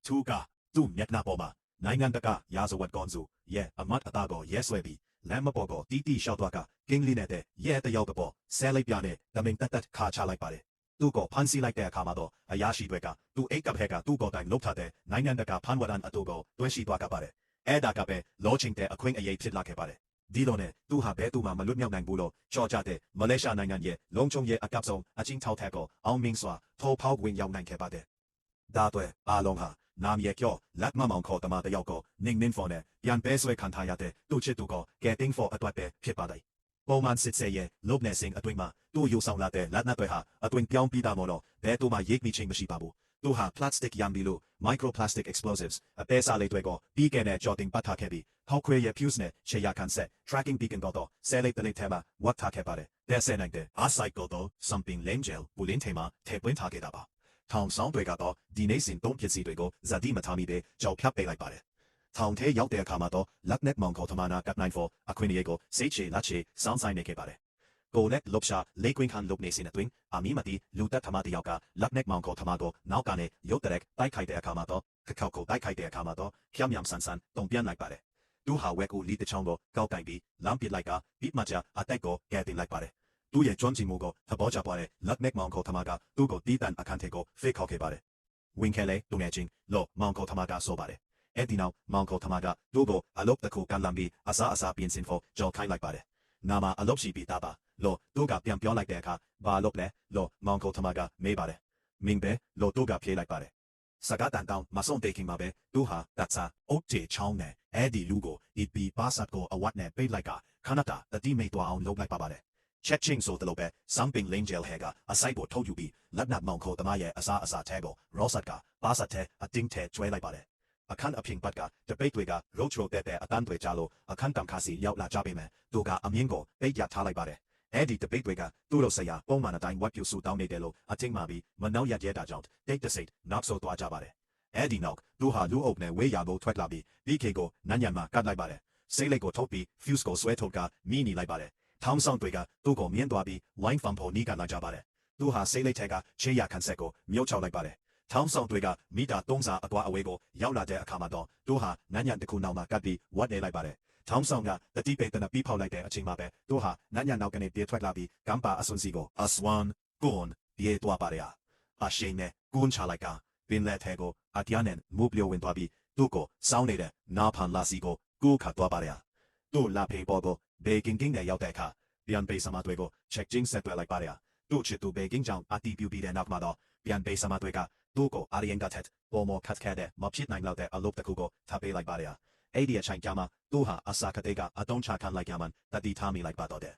သူကသူ့မျက်နှာပေါ်မှာနိုင်ငံတကာရာဇဝတ်ကောင်စုရဲ့အမတ်အသားကိုရဲဆွဲပြီးလမ်းမပေါ်ကိုတီးတီးလျှောက်သွားကကင်းလီနေတဲ့ရဲတယောက်ကပေါ်ဆဲလိုက်ပြနဲ့တမင်တက်ခါချလိုက်ပါတယ်သူ့ကိုဖမ်းဆီးလိုက်တဲ့အခါမှာတော့အရာရှိတွေကသူ့အိတ်ကပ်ဟက်ကသူ့ကိုယ်တိုင်လှုပ်ထားတဲ့နိုင်ငံတကာဖမ်းဝရမ်းအတူကိုတွဲရှိသွားကြပါတယ်အဲ့ဒါကပဲလောချင်းတဲ့အခွင့်အရေးဖြစ်လာခဲ့ပါတယ်ဒီလိုနဲ့သူဟာဘဲသူမှမလွတ်မြောက်နိုင်ဘူးလို့ချော်ကြတဲ့မလေးရှားနိုင်ငံရဲ့လုံခြုံရေးအကပ်ဆုံးအချင်းထောက်ထက်ကိုအောင်မင်းစွာထိုးဖောက်ဝင်ရောက်နိုင်ခဲ့ပါတယ်ဒါတွေအားလုံးဟာနာမည်ကျော်လက်မမောင်ခေါ်တမတယောက်ကိုနင်းနင်းဖော်နဲ့ပြန်ပဲဆွဲခံထားရတဲ့သူ့ချစ်သူကိုကဲတင်းဖော်အတွက်ပဲဖြစ်ပါတယ်ပုံမှန်စစ်စေးရဲ့လုတ်နေစင်အတွင်းမှာသူ့ယူဆောင်လာတဲ့လက်နက်တွေဟာအတွင်းပြောင်းပြီးတာမို့လို့ဘဲသူမှရိတ်မိချင်းမရှိပါဘူးသူဟာ plastic ရံပြီးလို့ microplastic explosives အသေးစားလေးတွေကိုပြီးခဲ့တဲ့ကြော်တင်ပတ်ထားခဲ့ပြီးဟောက်ခွေရဲ့ fuse နဲ့ရှေ့ရကန်ဆက် tracking beacon ကတော့ဆဲလေးတလေးထဲမှာဝတ်ထားခဲ့ပါတယ်တဲ့ဆဲနိုင်တဲ့ eyesight ကတော့ something angel ဘူလင်းထဲမှာထည့်သွင်းထားခဲ့တာပါထောင်ဆောင်တွေကတော့ဒီနေ့စဉ်သုံးပစ္စည်းတွေကိုဇာတိမထားမိတဲ့ကြောက်ဖြတ်ပေးလိုက်ပါတယ်ထောင်ထဲရောက်တဲ့အခါမှာတော့လက်နက်မောင်ခေါ်သမားနာကပ်နိုင်ဖို့အခွင့်အရေးကိုစိတ်ချလက်ချစောင်းဆိုင်နေခဲ့ပါတယ်ကိုလက်လပ်ရှာလေကွင်းခန်လုပ်နေစဉ်အတွင်းအမီမတီလူတက်သမားတယောက်ကလက်နက်မောင်ခေါ်သမားကိုနောက်ကနေရုတ်တရက်တိုက်ခိုက်တဲ့အခါမှာတော့ခောက်ကိုတိုက်ခိုက်တဲ့အခါမှာတော့ဖြမ်းမြမ်ဆန်ဆန်တုံပြန်လိုက်ပါတယ်သူဟာဝဲကူလီတချောင်းကိုကောက်တိုင်ပြီးလမ်းပစ်လိုက်ကဘိမချာအတက်ကိုကဲတင်လိုက်ပါတယ်သူ့ရဲ့ကျွမ်းကျင်မှုကိုသဘောကျပွားတဲ့လက်နက်မောင်ခေါ်သမားကသူ့ကိုတီးတန်အခန်းထဲကိုဖိတ်ခေါ်ခဲ့ပါတယ်ဝင်ခဲလေတုံငယ်ချင်းလို့မောင်ခေါ်သမားကဆိုပါတယ်အဲ့ဒီနောက်မောင်ခေါ်သမားကသူ့ကိုအလုတ်တစ်ခုကန်လမ်းပြီးအစားပြင်ဆင်ဖို့ကြော်ခိုင်းလိုက်ပါတယ်နာမအလုတ်ရှိပြီးသားပါလို့သူကပြန်ပြောလိုက်တဲ့အခါဘာလို့လဲလို့မောင်ခေါ်သမားကမေးပါတယ်မင်းပဲလို့သူကဖြေလိုက်ပါတယ်စကားတန်တောင်မဆုံးတဲ့ခင်မှာပဲသူဟာတတ်စာအုတ်ချောင်းနဲ့အဲ့ဒီလူကိုဒီပီပါစတ်ကိုအဝတ်နဲ့ပိတ်လိုက်ကခဏတာတတိမိတ်သွားအောင်လုပ်လိုက်ပါပါတယ်ချက်ချင်းဆိုတလို့ပဲ something angel ဟဲကအဆိုင်ကိုထုတ်ယူပြီးလက်နက်မောင်ခေါ်သမားရဲ့အစားထဲကိုရော့ဆတ်ကပါစတ်ထဲအတင်းထဲကျွဲလိုက်ပါတယ်အခန်းအပြင်ဘက်ကတပိတ်တွေကရိုးချိုတဲ့အတန်းတွေကြလို့အခန်းတံခါစီရောက်လာကြပေမဲ့သူကအမြင့်ကိုပိတ်ရထားလိုက်ပါတယ်အဲ့ဒီတပိတ်တွေကသူ့လိုဆရာပုံမှန်အတိုင်းဝတ်ပြူဆူတောင်းနေတယ်လို့အထင်မှာပြီးမနှောက်ရတဲ့တာကြောင့်တိတ်တဆိတ်နောက်ဆိုသွားကြပါတယ်အဲ့ဒီနောက်သူဟာလူအုပ်နဲ့ဝေးရဖို့ထွက်လာပြီး BK ကိုနန်းညံမှာကတ်လိုက်ပါတယ်စိတ်လိုက်ကိုထုတ်ပြီး fuse ကိုဆွဲထုတ်ကမိနေလိုက်ပါတယ်ထောင်းဆောင်တွေကသူ့ကိုမြင်သွားပြီး wine ဖန်ဖို့နီးကလာကြပါတယ်သူဟာစိတ်လိုက်ထဲကချေးရခန်းဆက်ကိုမြုပ်ချောက်လိုက်ပါတယ်ထောင်းဆောင်တွေကမိတာ3စာအကွာအဝေးကိုရောက်လာတဲ့အခါမှာတော့သူဟာနန်းညံတစ်ခုနောက်မှာကတ်ပြီးဝတ်နေလိုက်ပါတယ်ထောင်းဆောင်ကတတိပိတ်တနပြီးဖောက်လိုက်တဲ့အချိန်မှာပဲသူဟာနန်းညံနောက်ကနေပြေးထွက်လာပြီးကမ်ပါအစွန်စီကို aswan gon ပြေးသွားပါတယ်အရှိန်နဲ့ကွန်းချလိုက်ကပင်လက်ထဲကိုအတရားနဲ့မူပလျော်ဝင်သွားပြီးသူ့ကိုစောင်းနေတဲ့နာဖန်လာစီကိုကူးခတ်သွားပါတယ်သူ့လာဖေးပေါ်ကိုဘေကင်းကင်းနဲ့ရောက်တဲ့အခါပြန်ပေးစမတွေကို check ချင်းဆက်သွယ်လိုက်ပါတယ်သူ့ချစ်သူဘေကင်းကြောင့်အတီးပြူပြီးတဲ့နောက်မှာတော့ပြန်ပေးစမတွေကသူ့ကိုအာရီယန်ကတက်ပေါ်မော်ခတ်ခဲတဲ့မဖြစ်နိုင်တော့တဲ့အလုပ်တစ်ခုကိုထားပေးလိုက်ပါတယ်အဲ့ဒီအချိန်ကျမှသူဟာအစာကတိကအတုံးချခံလိုက်ရမှတတိထားမိလိုက်ပါတော့တယ်